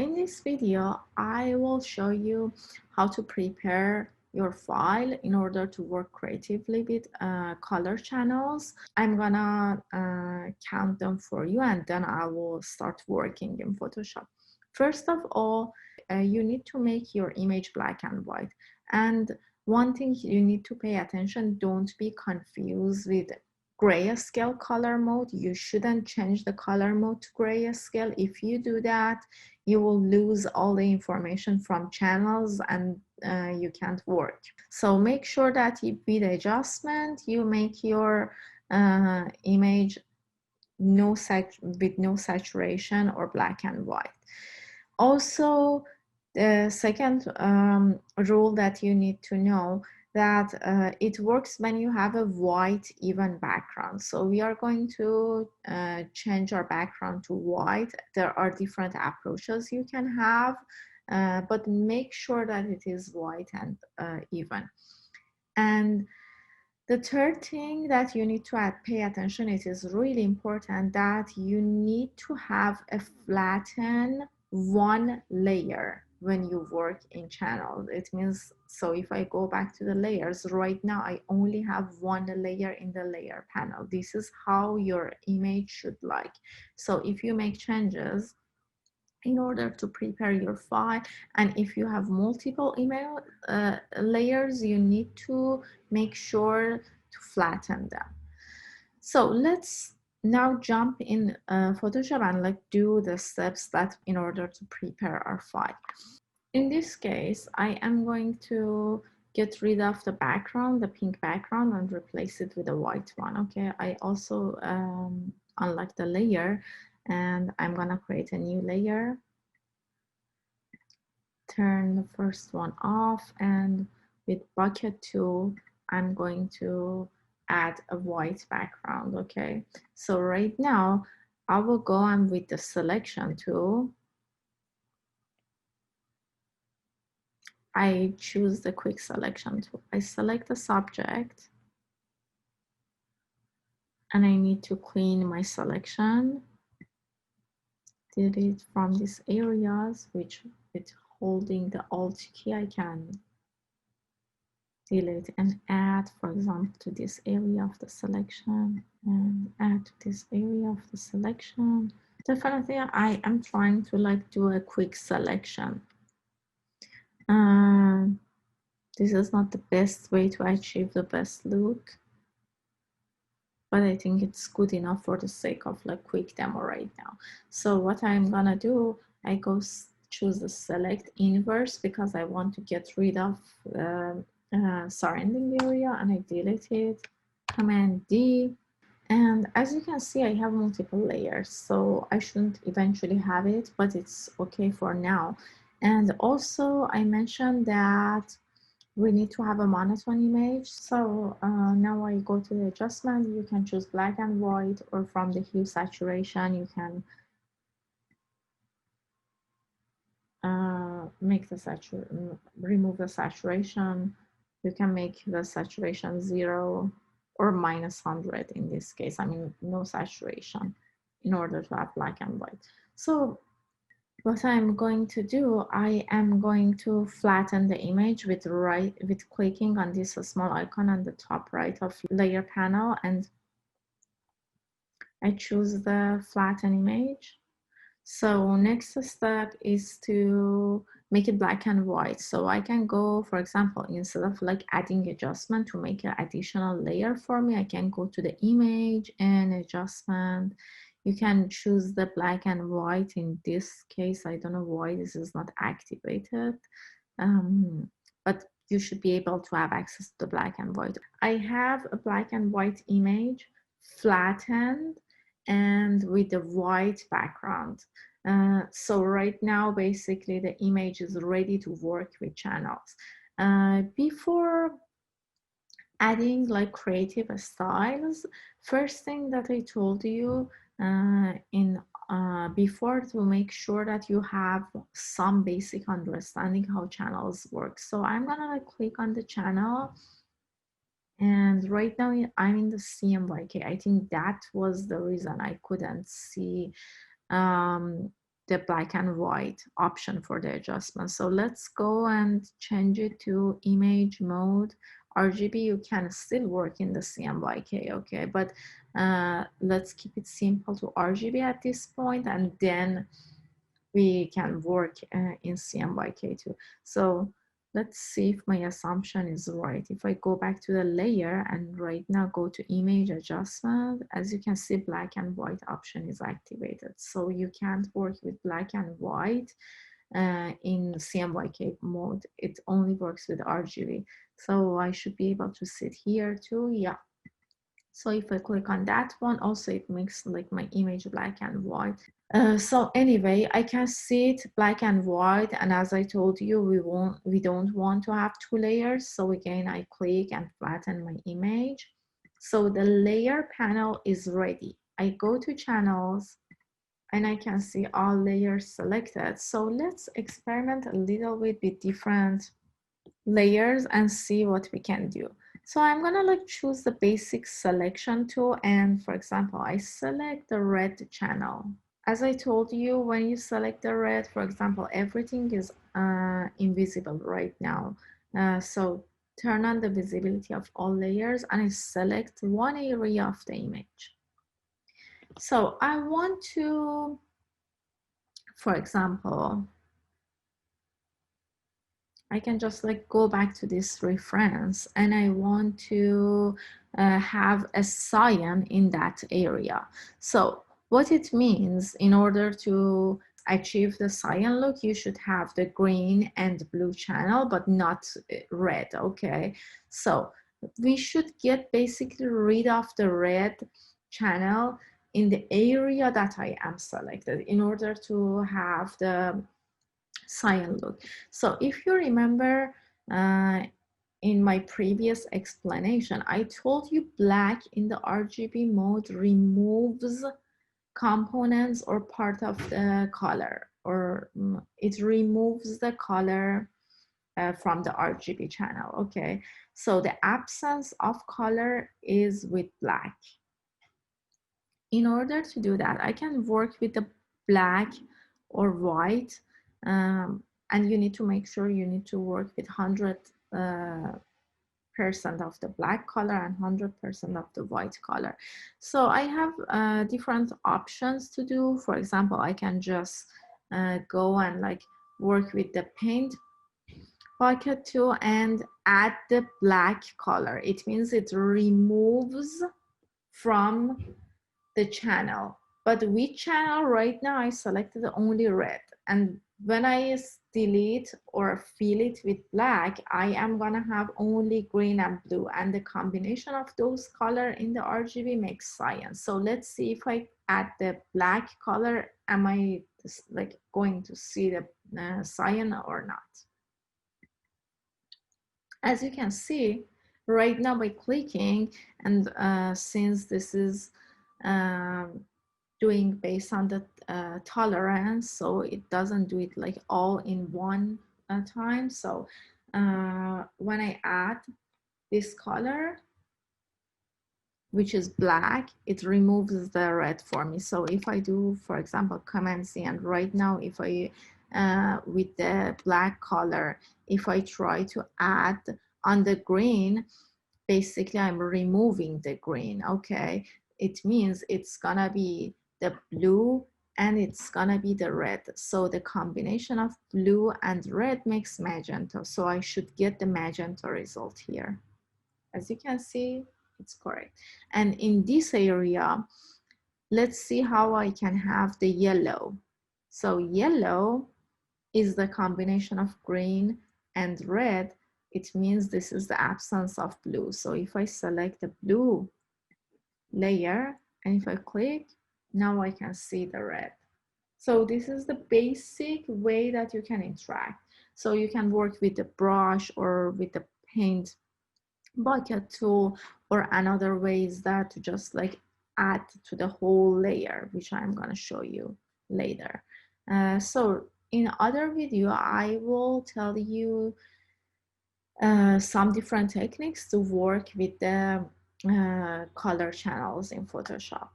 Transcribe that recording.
in this video, I will show you how to prepare your file in order to work creatively with color channels. I'm gonna count them for you and then I will start working in Photoshop. First of all, you need to make your image black and white. And one thing you need to pay attention, don't be confused with grayscale color mode. You shouldn't change the color mode to grayscale. If you do that, you will lose all the information from channels and you can't work. So make sure that with adjustment, you make your image with no saturation or black and white. Also, the second rule that you need to know that it works when you have a white even background. So we are going to change our background to white. There are different approaches you can have, but make sure that it is white and even. And the third thing that you need to pay attention, it is really important that you need to have a flatten one layer when you work in channels. It means, so if I go back to the layers, right now I only have one layer in the layer panel. This is how your image should like. So if you make changes in order to prepare your file, and if you have multiple email layers, you need to make sure to flatten them. So let's now jump in Photoshop and do the steps that in order to prepare our file. In this case, I am going to get rid of the background, the pink background, and replace it with a white one. Okay, I also unlock the layer and I'm gonna create a new layer. Turn the first one off, and with bucket tool, I'm going to add a white background. Okay, so right now I will go on with the selection tool. I choose the quick selection tool. I select the subject and I need to clean my selection. Delete from these areas, which with holding the Alt key, I can delete and add, for example, to this area of the selection and add to this area of the selection. Definitely, I am trying to do a quick selection. This is not the best way to achieve the best look, but I think it's good enough for the sake of quick demo right now. So what I'm gonna do, I go choose the select inverse because I want to get rid of surrounding area, and I delete it, Command D. And as you can see, I have multiple layers, so I shouldn't eventually have it, but it's okay for now. And also I mentioned that we need to have a monotone image. So now I go to the adjustment. You can choose black and white, or from the hue saturation, you can make the remove the saturation. You can make the saturation 0 or -100 in this case. I mean, no saturation in order to have black and white. So what I'm going to do, I am going to flatten the image with clicking on this small icon on the top right of layer panel, and I choose the flatten image. So next step is to make it black and white. So I can go, for example, instead of adding adjustment to make an additional layer for me, I can go to the image and adjustment. You can choose the black and white. In this case, I don't know why this is not activated, but you should be able to have access to the black and white. I have a black and white image flattened and with the white background. So right now, basically, the image is ready to work with channels. Before adding creative styles, first thing that I told you before, to make sure that you have some basic understanding how channels work. So I'm gonna click on the channel, and right now I'm in the CMYK. I think that was the reason I couldn't see the the black and white option for the adjustment. So let's go and change it to image mode. RGB, you can still work in the CMYK, okay, but let's keep it simple to RGB at this point, and then we can work in CMYK too. So let's see if my assumption is right. If I go back to the layer and right now go to image adjustment, as you can see, black and white option is activated. So you can't work with black and white in CMYK mode. It only works with RGB. So I should be able to sit here too. Yeah. So if I click on that one, also it makes like my image black and white. So anyway, I can see it black and white, and as I told you, we don't want to have two layers. So again, I click and flatten my image. So the layer panel is ready. I go to channels and I can see all layers selected. So let's experiment a little bit with different layers and see what we can do. So I'm gonna like choose the basic selection tool, and for example, I select the red channel. As I told you, when you select the red, for example, everything is invisible right now. So turn on the visibility of all layers and I select one area of the image. So I want to, for example, I can just like go back to this reference and I want to have a cyan in that area. So what it means, in order to achieve the cyan look, you should have the green and blue channel, but not red, okay? So we should get basically rid of the red channel in the area that I am selected in order to have the cyan look. So if you remember in my previous explanation, I told you black in the RGB mode removes components or part of the color, or it removes the color from the RGB channel, okay? So the absence of color is with black. In order to do that, I can work with the black or white, and you need to make sure you need to work with 100% of the black color and 100% of the white color. So I have different options to do. For example, I can just go and like work with the paint bucket tool and add the black color. It means it removes from the channel, but which channel? Right now I selected only red, and when I delete or fill it with black, I am gonna have only green and blue, and the combination of those color in the RGB makes cyan. So let's see if I add the black color, am I like going to see the cyan or not? As you can see right now by clicking, and since this is doing based on the tolerance, so it doesn't do it like all in one time. So when I add this color, which is black, it removes the red for me. So if I do, for example, Command C, and right now if I with the black color, if I try to add on the green, basically I'm removing the green, okay? It means it's gonna be the blue and it's gonna be the red. So the combination of blue and red makes magenta. So I should get the magenta result here. As you can see, it's correct. And in this area, let's see how I can have the yellow. So yellow is the combination of green and red. It means this is the absence of blue. So if I select the blue layer and if I click, now I can see the red. So this is the basic way that you can interact. So you can work with the brush or with the paint bucket tool, or another ways that to just like add to the whole layer, which I'm going to show you later. So in other video, I will tell you some different techniques to work with the color channels in Photoshop.